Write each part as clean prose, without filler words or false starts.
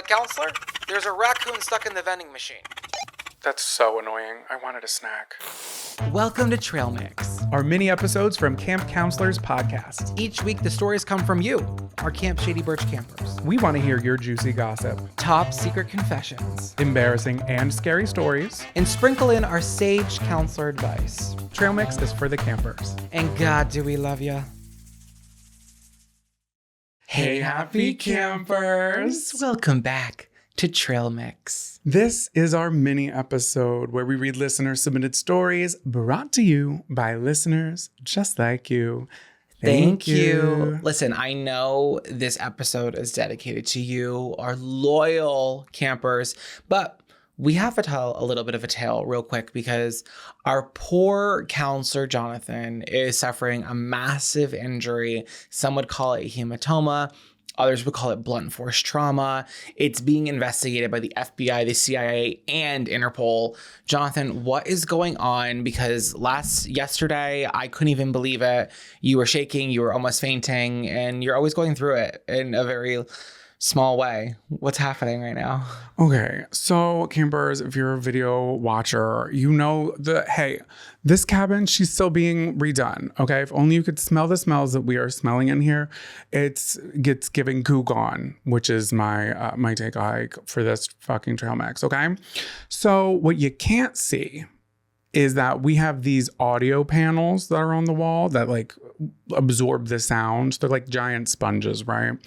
Counselor, there's a raccoon stuck in the vending machine. That's so annoying. I wanted a snack. Welcome to Trail Mix. Our mini episodes from Camp Counselors Podcast. Each week, the stories come from you, our Camp Shady Birch campers. We want to hear your juicy gossip, Top secret confessions, embarrassing and scary stories. and sprinkle in our sage counselor advice. Trail Mix is for the campers. And God, do we love ya. Hey, happy campers. Welcome back to Trail Mix. This is our mini episode where we read listener-submitted stories brought to you by listeners just like you. Thank you. Listen, I know this episode is dedicated to you, our loyal campers, but we have to tell a little bit of a tale real quick because our poor counselor, Jonathan, is suffering a massive injury. Some would call it hematoma. Others would call it blunt force trauma. It's being investigated by the FBI, the CIA, and Interpol. Jonathan, what is going on? Because yesterday, I couldn't even believe it. You were shaking, you were almost fainting, and you're always going through it in a very small way. What's happening right now? Okay, so campers, if you're a video watcher, you know hey, this cabin, she's still being redone. Okay, if only you could smell the smells that we are smelling in here. It's giving goo gone, which is my my take hike for this fucking Trail Mix. Okay, so what you can't see is that we have these audio panels that are on the wall that like absorb the sound. They're like giant sponges, right?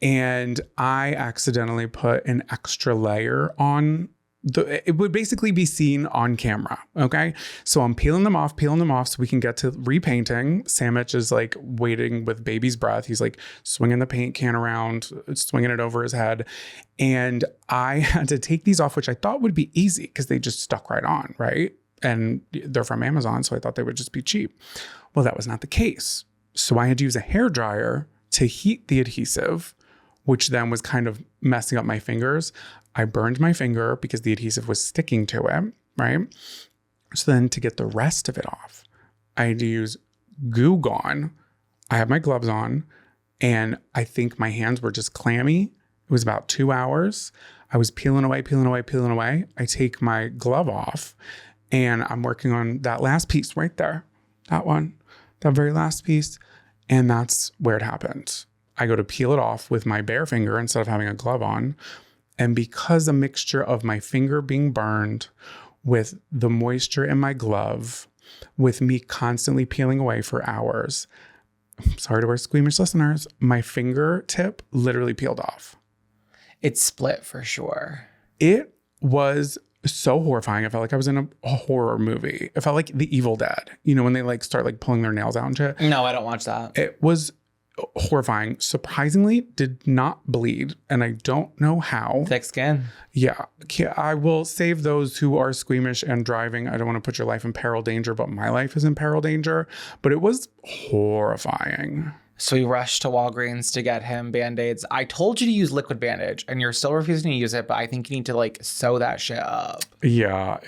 And I accidentally put an extra layer on it would basically be seen on camera. Okay. So I'm peeling them off so we can get to repainting. Sandwich is like waiting with baby's breath. He's like swinging the paint can around, swinging it over his head. And I had to take these off, which I thought would be easy because they just stuck right on. Right. And they're from Amazon. So I thought they would just be cheap. Well, that was not the case. So I had to use a hairdryer to heat the adhesive, which then was kind of messing up my fingers. I burned my finger because the adhesive was sticking to it, right? So then to get the rest of it off, I had to use Goo Gone. I had my gloves on, and I think my hands were just clammy. It was about 2 hours. I was peeling away. I take my glove off, and I'm working on that last piece right there. That one, that very last piece. And that's where it happened. I go to peel it off with my bare finger instead of having a glove on. And because a mixture of my finger being burned with the moisture in my glove, with me constantly peeling away for hours, sorry to our squeamish listeners, my fingertip literally peeled off. It's split for sure. It was so horrifying. I felt like I was in a horror movie. It felt like The Evil Dead, you know, when they like start like pulling their nails out and shit. No, I don't watch that. It was horrifying. Surprisingly, did not bleed, and I don't know how. Thick skin. Yeah, I will save those who are squeamish and driving. I don't want to put your life in peril danger, but my life is in peril danger. But it was horrifying. So we rushed to Walgreens to get him Band-Aids. I told you to use liquid bandage, and you're still refusing to use it, but I think you need to like sew that shit up. Yeah,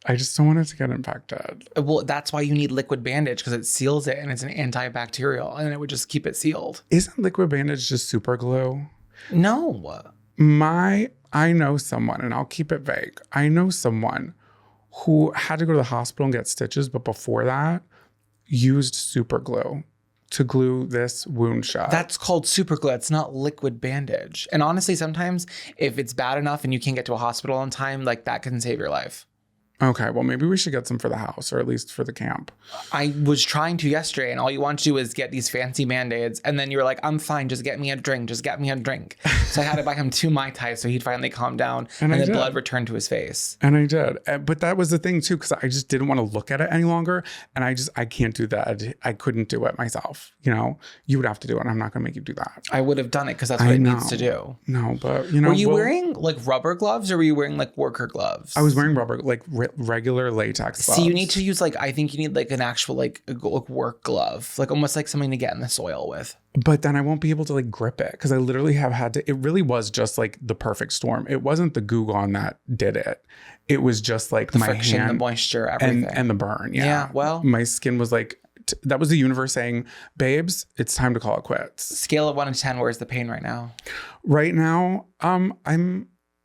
I just don't want it to get infected. Well, that's why you need liquid bandage, because it seals it and it's an antibacterial, and it would just keep it sealed. Isn't liquid bandage just super glue? No. I know someone, and I'll keep it vague. I know someone who had to go to the hospital and get stitches, but before that, used super glue to glue this wound shut. That's called super glue. It's not liquid bandage. And honestly, sometimes if it's bad enough and you can't get to a hospital on time, like that can save your life. Okay, well, maybe we should get some for the house, or at least for the camp. I was trying to yesterday, and all you want to do is get these fancy Band-Aids, and then you were like, I'm fine, just get me a drink. So I had to buy him 2 Mai Tais so he'd finally calm down, and the blood returned to his face. And I did. But that was the thing, too, because I just didn't want to look at it any longer, and I can't do that. I couldn't do it myself, you know? You would have to do it, and I'm not going to make you do that. I would have done it, because that's what it needs to do. No, but, you know. Were you wearing, like, rubber gloves, or were you wearing, like, worker gloves? I was wearing rubber, like, regular latex gloves. See, you need to use I think you need like an actual like work glove, like almost like something to get in the soil with. But then I won't be able to like grip it, because I literally have had to. It really was just like the perfect storm. It wasn't the Goo Gone that did it. It was just like the my friction, hand, the moisture, everything, and the burn. Yeah. Well, my skin was like That was the universe saying, babes, it's time to call it quits. Scale of 1 to 10, where's the pain right now? Right now,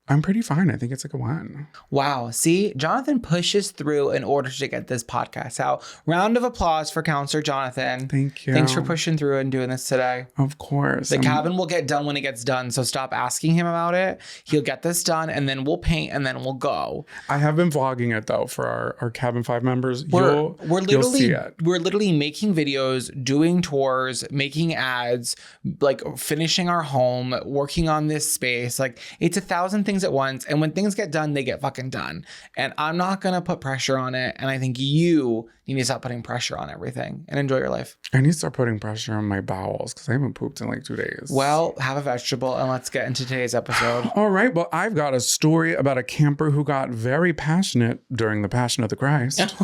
I'm pretty fine. I think it's like a 1. Wow. See, Jonathan pushes through in order to get this podcast out. Round of applause for Counselor Jonathan. Thank you. Thanks for pushing through and doing this today. Of course. The cabin will get done when it gets done, so stop asking him about it. He'll get this done, and then we'll paint, and then we'll go. I have been vlogging it, though, for our Cabin 5 members. We're you'll see it. We're literally making videos, doing tours, making ads, like finishing our home, working on this space. Like, it's 1,000 things at once, and when things get done, they get fucking done. And I'm not gonna put pressure on it, and I think you need to stop putting pressure on everything and enjoy your life. I need to start putting pressure on my bowels because I haven't pooped in like 2 days. Well, have a vegetable, and let's get into today's episode. All right, well, I've got a story about a camper who got very passionate during the Passion of the Christ.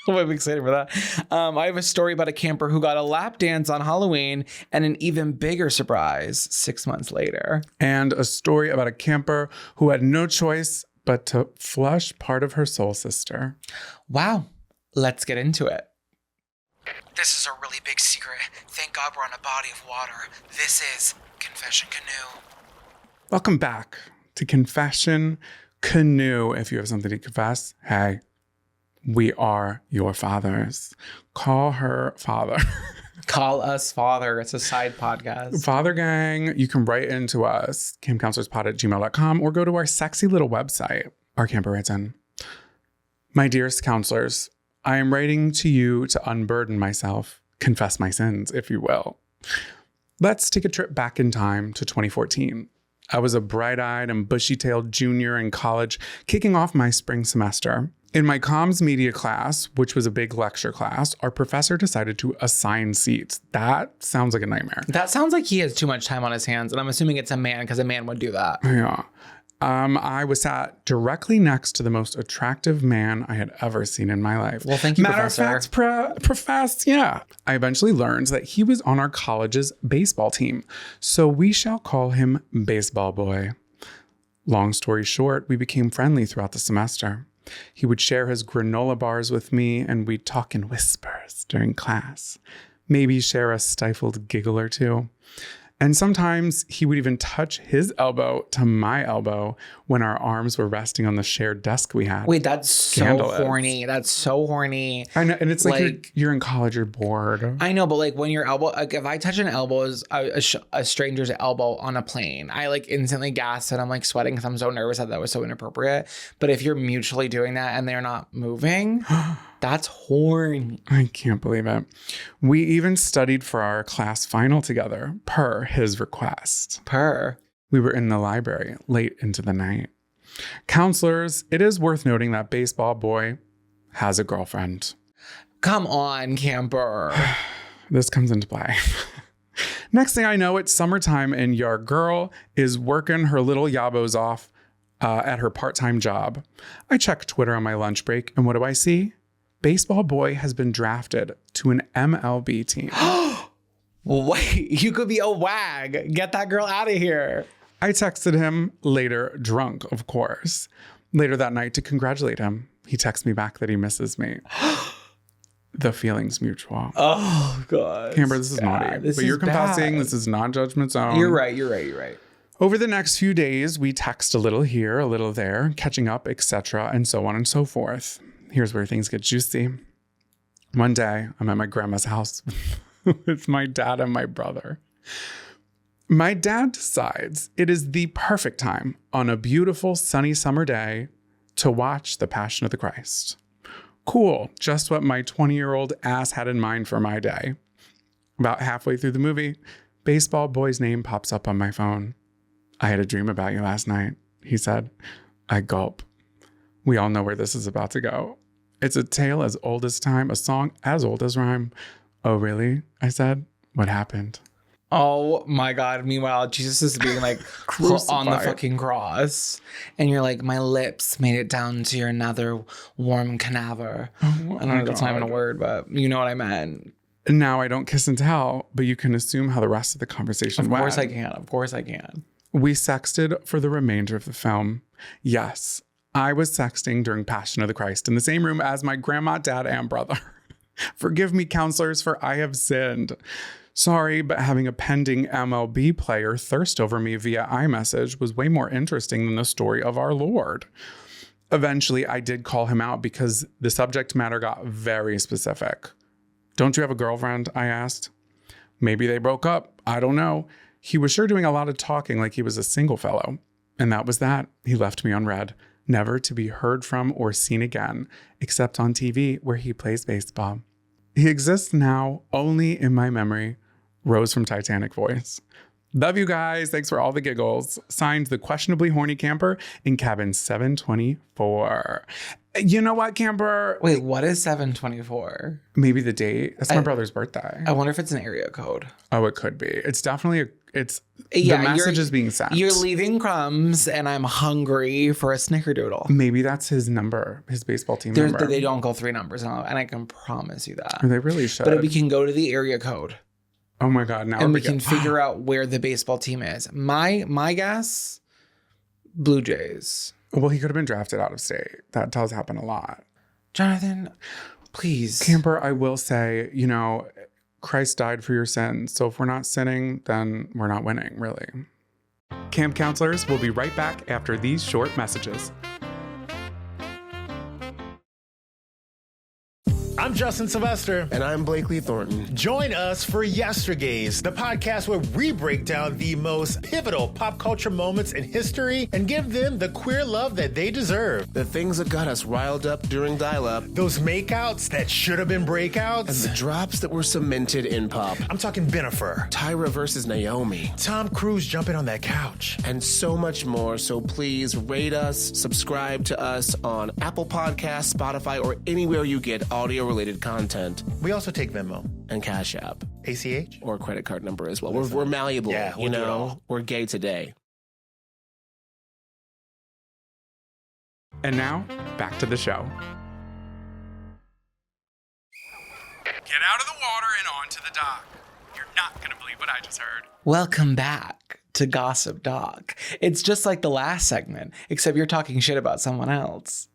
I'm excited for that. I have a story about a camper who got a lap dance on Halloween and an even bigger surprise 6 months later. And a story about a camper who had no choice but to flush part of her soul sister. Wow. Let's get into it. This is a really big secret. Thank God we're on a body of water. This is Confession Canoe. Welcome back to Confession Canoe. If you have something to confess, hey, we are your fathers. Call her father. Call us father. It's a side podcast. Father gang, you can write into us, campcounselorspod@gmail.com, or go to our sexy little website, Our Camper Writes In. My dearest counselors, I am writing to you to unburden myself, confess my sins, if you will. Let's take a trip back in time to 2014. I was a bright-eyed and bushy-tailed junior in college, kicking off my spring semester. In my comms media class, which was a big lecture class, our professor decided to assign seats. That sounds like a nightmare. That sounds like he has too much time on his hands, and I'm assuming it's a man because a man would do that. Yeah. I was sat directly next to the most attractive man I had ever seen in my life. Well, thank you, Matter Professor. of fact, profess, yeah. I eventually learned that he was on our college's baseball team, so we shall call him Baseball Boy. Long story short, we became friendly throughout the semester. He would share his granola bars with me, and we'd talk in whispers during class. Maybe share a stifled giggle or two. And sometimes he would even touch his elbow to my elbow when our arms were resting on the shared desk we had. Wait, that's so horny. That's so horny. I know, and it's like you're in college, you're bored. I know, but like when your elbow, like if I touch an elbow, a stranger's elbow on a plane, I like instantly gasp and I'm like sweating because I'm so nervous that was so inappropriate. But if you're mutually doing that and they're not moving, that's horny. I can't believe it. We even studied for our class final together, per his request. We were in the library late into the night. Counselors, it is worth noting that Baseball Boy has a girlfriend. Come on, camper. This comes into play. Next thing I know, it's summertime and your girl is working her little yabos off at her part-time job. I check Twitter on my lunch break, and what do I see? Baseball Boy has been drafted to an MLB team. Wait, you could be a wag. Get that girl out of here. I texted him later, drunk, of course, later that night to congratulate him. He texts me back that he misses me. The feeling's mutual. Oh, God. Camber, this is naughty. But you're confessing. This is non-judgment zone. You're right. Over the next few days, we text a little here, a little there, catching up, etc., and so on and so forth. Here's where things get juicy. One day, I'm at my grandma's house with my dad and my brother. My dad decides it is the perfect time on a beautiful sunny summer day to watch The Passion of the Christ. Cool, just what my 20-year-old ass had in mind for my day. About halfway through the movie, Baseball Boy's name pops up on my phone. I had a dream about you last night, he said. I gulp. We all know where this is about to go. It's a tale as old as time, a song as old as rhyme. Oh, really? I said. What happened? Oh my God. Meanwhile, Jesus is being like on the fucking cross. And you're like, my lips made it down to your nether warm canaver. Oh, I don't know if that's not even a word, but you know what I meant. Now I don't kiss and tell, but you can assume how the rest of the conversation went. Of course I can. We sexted for the remainder of the film. Yes, I was sexting during Passion of the Christ in the same room as my grandma, dad, and brother. Forgive me, counselors, for I have sinned. Sorry, but having a pending MLB player thirst over me via iMessage was way more interesting than the story of our Lord. Eventually, I did call him out because the subject matter got very specific. Don't you have a girlfriend? I asked. Maybe they broke up. I don't know. He was sure doing a lot of talking like he was a single fellow. And that was that. He left me unread, never to be heard from or seen again, except on TV where he plays baseball. He exists now only in my memory. Rose from Titanic voice. Love you guys. Thanks for all the giggles. Signed, the questionably horny camper in cabin 724. You know what, camper? Wait, what is 724? Maybe the date. It's my brother's birthday. I wonder if it's an area code. Oh, it could be. It's definitely the message is being sent. You're leaving crumbs and I'm hungry for a snickerdoodle. Maybe that's his number, his baseball team number. They don't go 3 numbers and I can promise you that. They really should. But we can go to the area code. Oh my God. Now and we can figure out where the baseball team is. My guess, Blue Jays. Well, he could have been drafted out of state. That does happen a lot. Jonathan, please. Camper, I will say, Christ died for your sins. So if we're not sinning, then we're not winning, really. Camp counselors will be right back after these short messages. I'm Justin Sylvester. And I'm Blakely Thornton. Join us for Yestergays, the podcast where we break down the most pivotal pop culture moments in history and give them the queer love that they deserve. The things that got us riled up during dial-up. Those makeouts that should have been breakouts. And the drops that were cemented in pop. I'm talking Bennifer. Tyra versus Naomi. Tom Cruise jumping on that couch. And so much more. So please rate us, subscribe to us on Apple Podcasts, Spotify, or anywhere you get audio-related content. We also take Venmo. And Cash App. ACH? Or credit card number as well. We're malleable, yeah, we'll do it all. We're gay today. And now, back to the show. Get out of the water and onto the dock. You're not going to believe what I just heard. Welcome back to Gossip Doc. It's just like the last segment, except you're talking shit about someone else.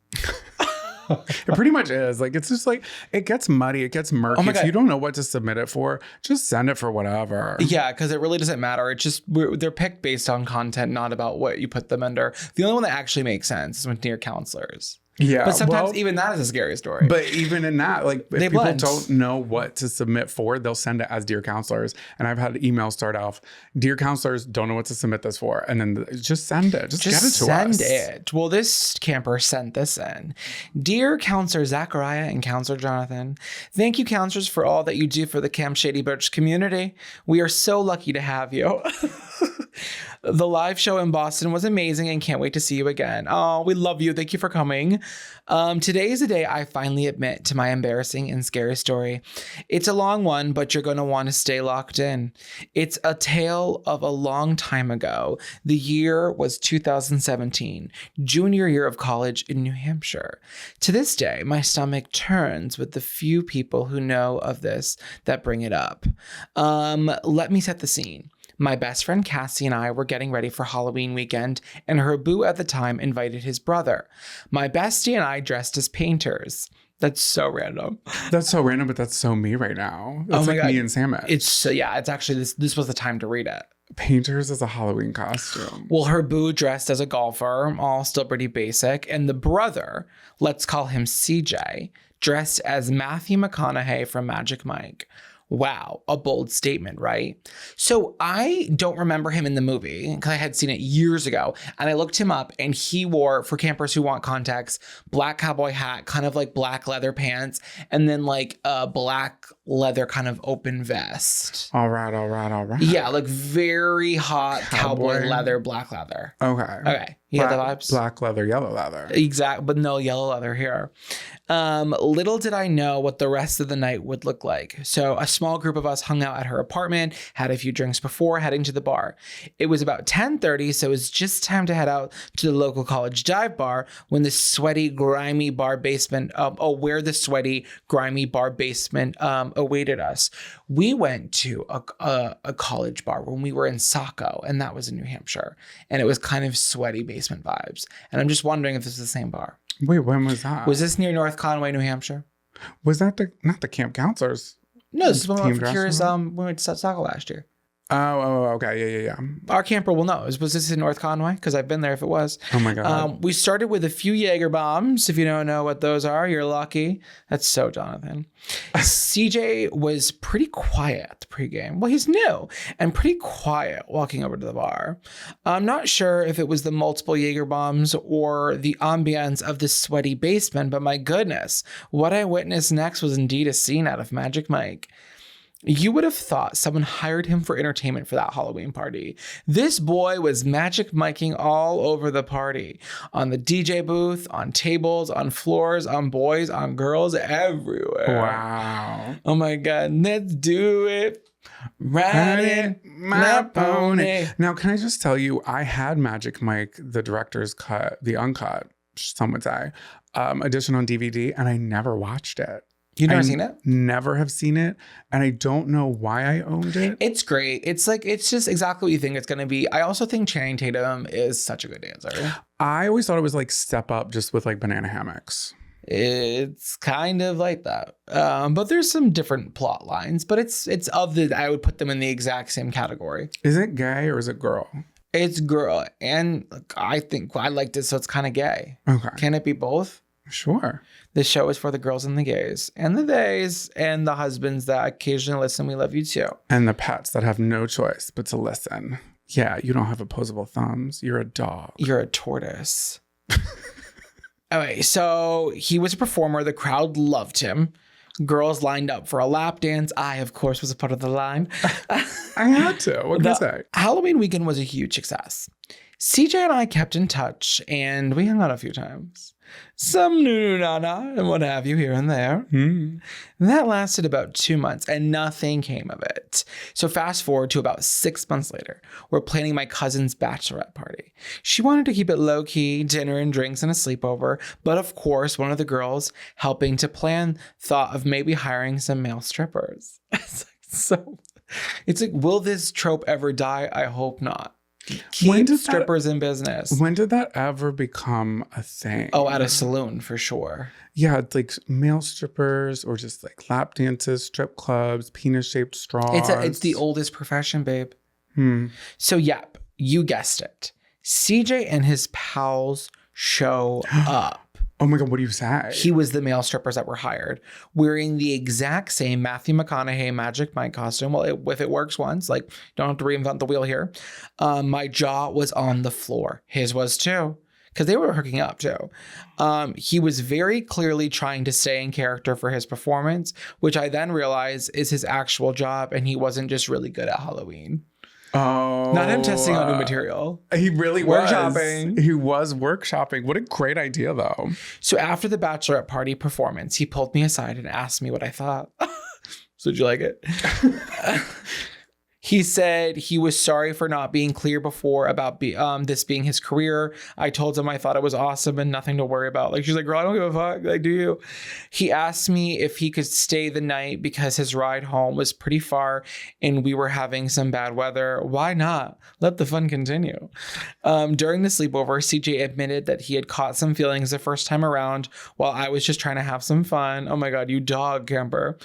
It pretty much is. Like, it's just like, it gets muddy. It gets murky. If you don't know what to submit it for, just send it for whatever. Yeah, because it really doesn't matter. It's just, they're picked based on content, not about what you put them under. The only one that actually makes sense is when near counselors. Yeah. But sometimes even that is a scary story. But even in that, like, if people don't know what to submit for, they'll send it as Dear Counselors. And I've had emails start off, Dear Counselors, don't know what to submit this for. And then just send it. Just get it to us. Send it. Well, this camper sent this in. Dear Counselor Zachariah and Counselor Jonathan, thank you, counselors, for all that you do for the Camp Shady Birch community. We are so lucky to have you. The live show in Boston was amazing and can't wait to see you again. Oh, we love you. Thank you for coming. Today is the day I finally admit to my embarrassing and scary story. It's a long one, but you're going to want to stay locked in. It's a tale of a long time ago. The year was 2017, junior year of college in New Hampshire. To this day, my stomach turns with the few people who know of this that bring it up. Let me set the scene. My best friend Cassie and I were getting ready for Halloween weekend, and her boo at the time invited his brother. My bestie and I dressed as painters. That's so random. That's so random, but that's so me right now. It's like me and Sam. It's actually this was the time to read it. Painters as a Halloween costume. Well, her boo dressed as a golfer, all still pretty basic, and the brother, let's call him CJ, dressed as Matthew McConaughey from Magic Mike. Wow, a bold statement, right? So I don't remember him in the movie because I had seen it years ago. And I looked him up and he wore, for campers who want context, black cowboy hat, kind of like black leather pants, and then like a black leather kind of open vest. All right. Yeah, like very hot cowboy leather, black leather. Okay. You get the vibes? Black leather, yellow leather. Exactly, but no yellow leather here. Little did I know what the rest of the night would look like. So a small group of us hung out at her apartment, had a few drinks before heading to the bar. It was about 10:30, so it was just time to head out to the local college dive bar when the sweaty, grimy bar basement, awaited us. We went to a college bar when we were in Saco, and that was in New Hampshire. And it was kind of sweaty basement vibes. And I'm just wondering if this is the same bar. Wait, when was that? Was this near North Conway, New Hampshire? Was that not the camp counselors? No, this is when we Team went for Kira's, dressing when we went to soccer last year. Oh, okay. Yeah. Our camper will know. Was this in North Conway? Because I've been there if it was. Oh my God. We started with a few Jaeger bombs. If you don't know what those are, you're lucky. That's so Jonathan. CJ was pretty quiet at the pregame. Well, he's new and pretty quiet walking over to the bar. I'm not sure if it was the multiple Jaeger bombs or the ambience of the sweaty basement, but my goodness, what I witnessed next was indeed a scene out of Magic Mike. You would have thought someone hired him for entertainment for that Halloween party. This boy was Magic Miking all over the party. On the DJ booth, on tables, on floors, on boys, on girls, everywhere. Wow. Oh my God. Let's do it. Riding my pony. Now, can I just tell you, I had Magic Mike, the director's cut, the uncut, some would say, edition on DVD, and I never watched it. You've never seen it? Never have seen it. And I don't know why I owned it. It's great. It's just exactly what you think it's going to be. I also think Channing Tatum is such a good dancer. I always thought it was like Step Up just with like banana hammocks. It's kind of like that. But there's some different plot lines, but I would put them in the exact same category. Is it gay or is it girl? It's girl. And I think I liked it, so it's kind of gay. Okay. Can it be both? Sure. This show is for the girls and the gays and the theys and the husbands that occasionally listen. We love you too. And the pets that have no choice but to listen. Yeah, you don't have opposable thumbs. You're a dog. You're a tortoise. Okay, so he was a performer. The crowd loved him. Girls lined up for a lap dance. I, of course, was a part of the line. I had to. What can I say? Halloween weekend was a huge success. CJ and I kept in touch, and we hung out a few times. Some nana and what have you here and there. That lasted about 2 months, and nothing came of it. So fast forward to about 6 months later, we're planning my cousin's bachelorette party. She wanted to keep it low-key, dinner and drinks and a sleepover, but of course, one of the girls helping to plan thought of maybe hiring some male strippers. It's like, will this trope ever die? I hope not. Keep strippers in business. When did that ever become a thing? Oh, at a saloon for sure. Yeah, it's like male strippers or just like lap dances, strip clubs, penis-shaped straws. It's the oldest profession, babe. So, yep, you guessed it. CJ and his pals show up. Oh my God, what do you say? He was the male strippers that were hired, wearing the exact same Matthew McConaughey Magic Mike costume. Well, if it works once, like, don't have to reinvent the wheel here. My jaw was on the floor. His was too, because they were hooking up too. He was very clearly trying to stay in character for his performance, which I then realized is his actual job, and he wasn't just really good at Halloween. Oh, not him testing out new material. He really was. Workshopping. He was workshopping. What a great idea, though. So after the bachelorette party performance, he pulled me aside and asked me what I thought. So did you like it? He said he was sorry for not being clear before about this being his career. I told him I thought it was awesome and nothing to worry about. Like, she's like, girl, I don't give a fuck. Like, do you? He asked me if he could stay the night because his ride home was pretty far and we were having some bad weather. Why not? Let the fun continue. During the sleepover, CJ admitted that he had caught some feelings the first time around while I was just trying to have some fun. Oh my God, you dog camper.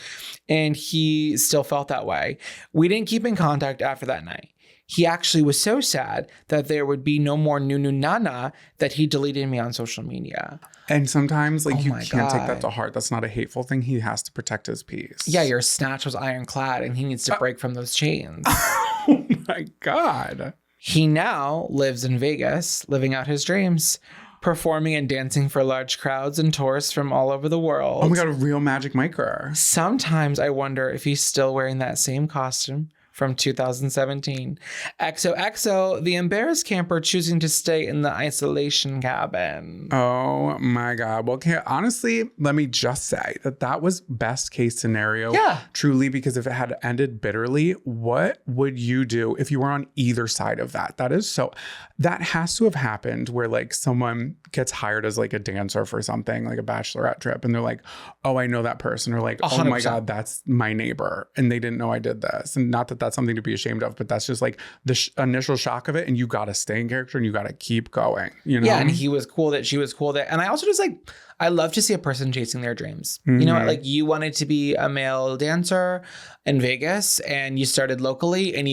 And he still felt that way. We didn't keep in contact after that night. He actually was so sad that there would be no more nana that he deleted me on social media. And sometimes, like, you can't take that to heart. That's not a hateful thing. He has to protect his peace. Yeah, your snatch was ironclad and he needs to break from those chains. Oh my God. He now lives in Vegas, living out his dreams, performing and dancing for large crowds and tourists from all over the world. Oh my God, a real Magic Miker. Sometimes I wonder if he's still wearing that same costume from 2017. XOXO, the embarrassed camper choosing to stay in the isolation cabin. Oh my God. Well, honestly, let me just say that was best case scenario. Yeah. Truly, because if it had ended bitterly, what would you do if you were on either side of that? That has to have happened where like someone gets hired as like a dancer for something, like a bachelorette trip, and they're like, oh, I know that person. Or like, 100%. Oh my God, that's my neighbor. And they didn't know I did this. And not that that's something to be ashamed of, but that's just like the initial shock of it. And you got to stay in character and you got to keep going, you know? Yeah. And he was cool that she was cool that. And I also just like, I love to see a person chasing their dreams. You know what? Like you wanted to be a male dancer in Vegas and you started locally and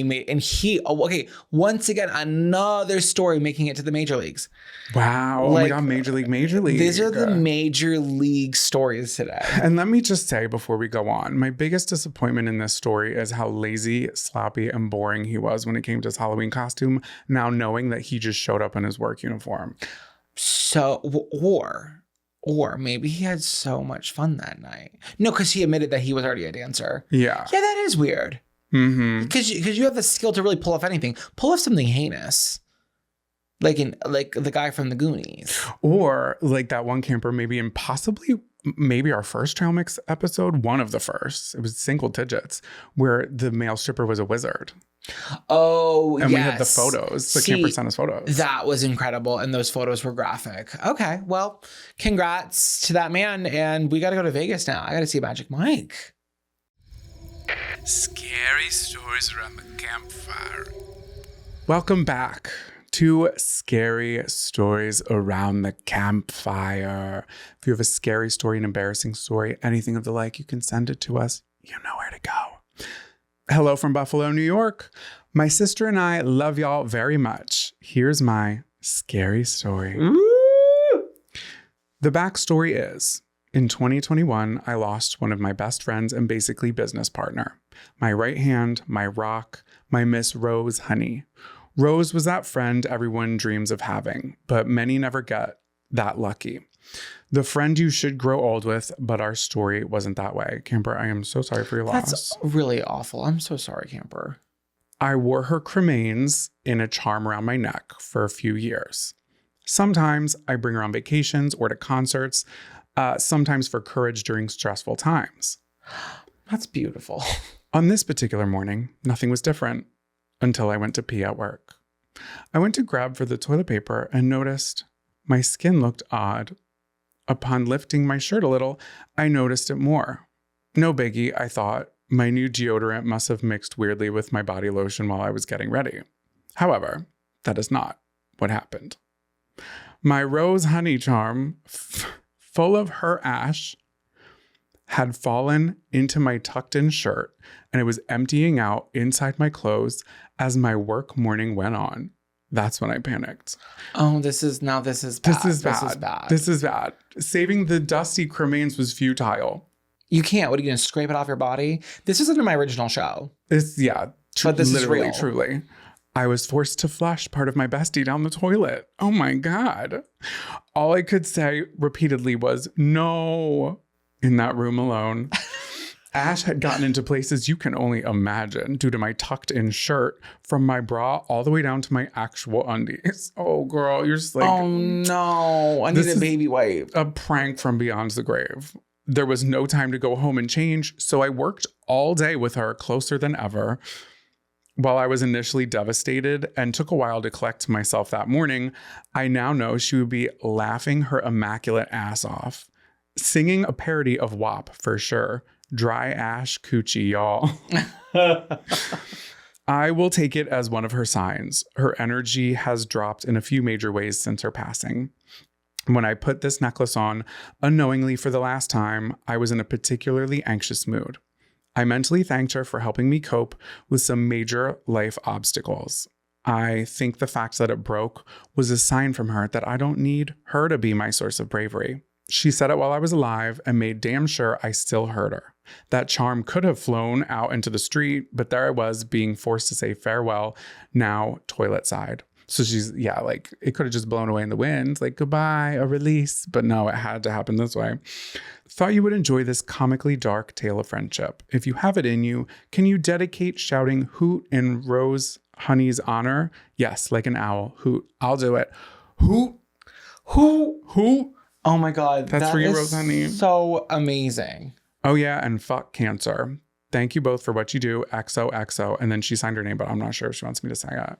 once again, another story making it to the major leagues. Wow. Like, oh my God. Major League. These are the major league stories today. And let me just say before we go on, my biggest disappointment in this story is how lazy, sloppy, and boring he was when it came to his Halloween costume. Now knowing that he just showed up in his work uniform. So, or maybe he had so much fun that night. No, because he admitted that he was already a dancer. Yeah. Yeah, that is weird. Because you have the skill to really pull off anything. Pull off something heinous. Like the guy from the Goonies. Or like that one camper maybe our first trail mix episode, one of the first. It was single digits, where the male stripper was a wizard. Oh, and we had the photos. The camper sent us photos. That was incredible. And those photos were graphic. Okay. Well, congrats to that man. And we got to go to Vegas now. I got to see Magic Mike. Scary stories around the campfire. Welcome back to Scary Stories Around the Campfire. If you have a scary story, an embarrassing story, anything of the like, you can send it to us. You know where to go. Hello from Buffalo, New York. My sister and I love y'all very much. Here's my scary story. Ooh. The backstory is, in 2021, I lost one of my best friends and basically business partner. My right hand, my rock, my Miss Rose Honey. Rose was that friend everyone dreams of having, but many never get that lucky. The friend you should grow old with, but our story wasn't that way. Camper, I am so sorry for your loss. That's really awful. I'm so sorry, Camper. I wore her cremains in a charm around my neck for a few years. Sometimes I bring her on vacations or to concerts, sometimes for courage during stressful times. That's beautiful. On this particular morning, nothing was different until I went to pee at work. I went to grab for the toilet paper and noticed my skin looked odd. Upon lifting my shirt a little, I noticed it more. No biggie, I thought. My new deodorant must have mixed weirdly with my body lotion while I was getting ready. However, that is not what happened. My rose honey charm, full of her ash, had fallen into my tucked-in shirt, and it was emptying out inside my clothes as my work morning went on. That's when I panicked. Oh, this is bad. This is bad. Saving the dusty cremains was futile. You can't. What are you going to scrape it off your body? This isn't in my original show. But this is real. Truly. I was forced to flush part of my bestie down the toilet. Oh my God. All I could say repeatedly was no in that room alone. Ash had gotten into places you can only imagine due to my tucked in shirt, from my bra all the way down to my actual undies. Oh girl, you're just like, oh no, I need a baby wipe. A prank from beyond the grave. There was no time to go home and change, so I worked all day with her closer than ever. While I was initially devastated and took a while to collect myself that morning, I now know she would be laughing her immaculate ass off. Singing a parody of WAP for sure. Dry ash coochie, y'all. I will take it as one of her signs. Her energy has dropped in a few major ways since her passing. When I put this necklace on, unknowingly for the last time, I was in a particularly anxious mood. I mentally thanked her for helping me cope with some major life obstacles. I think the fact that it broke was a sign from her that I don't need her to be my source of bravery. She said it while I was alive and made damn sure I still heard her. That charm could have flown out into the street, but there I was being forced to say farewell, now toilet side. So it could have just blown away in the wind, like goodbye, a release. But no, it had to happen this way. Thought you would enjoy this comically dark tale of friendship. If you have it in you, can you dedicate shouting hoot in Rose Honey's honor? Yes, like an owl. Hoot. I'll do it. Hoot. Hoot. Hoot. Oh my God. That's for you, Rose Honey. So amazing. Oh yeah, and fuck cancer. Thank you both for what you do. XOXO. And then she signed her name, but I'm not sure if she wants me to say it.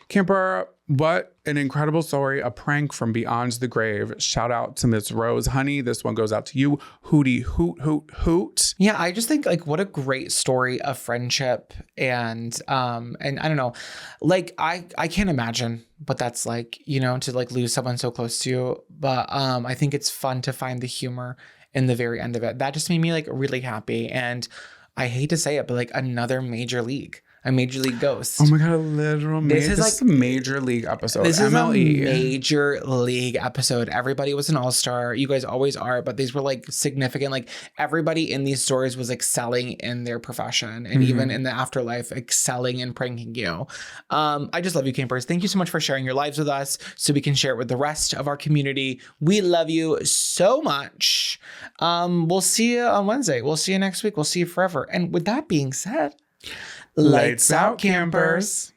Camper, what an incredible story. A prank from beyond the grave. Shout out to Miss Rose Honey. This one goes out to you. Hootie hoot hoot hoot. Yeah, I just think like what a great story of friendship and I don't know, like I can't imagine what that's like, you know, to like lose someone so close to you. But I think it's fun to find the humor in the very end of it. That just made me like really happy. And I hate to say it, but like another major league ghost. Oh my God, a literal This is like a major league episode. This is MLE. a major league episode. Everybody was an all-star. You guys always are, but these were like significant. Like everybody in these stories was excelling in their profession and even in the afterlife, excelling and pranking you. I just love you, campers. Thank you so much for sharing your lives with us so we can share it with the rest of our community. We love you so much. We'll see you on Wednesday. We'll see you next week. We'll see you forever. And with that being said, Lights out, campers.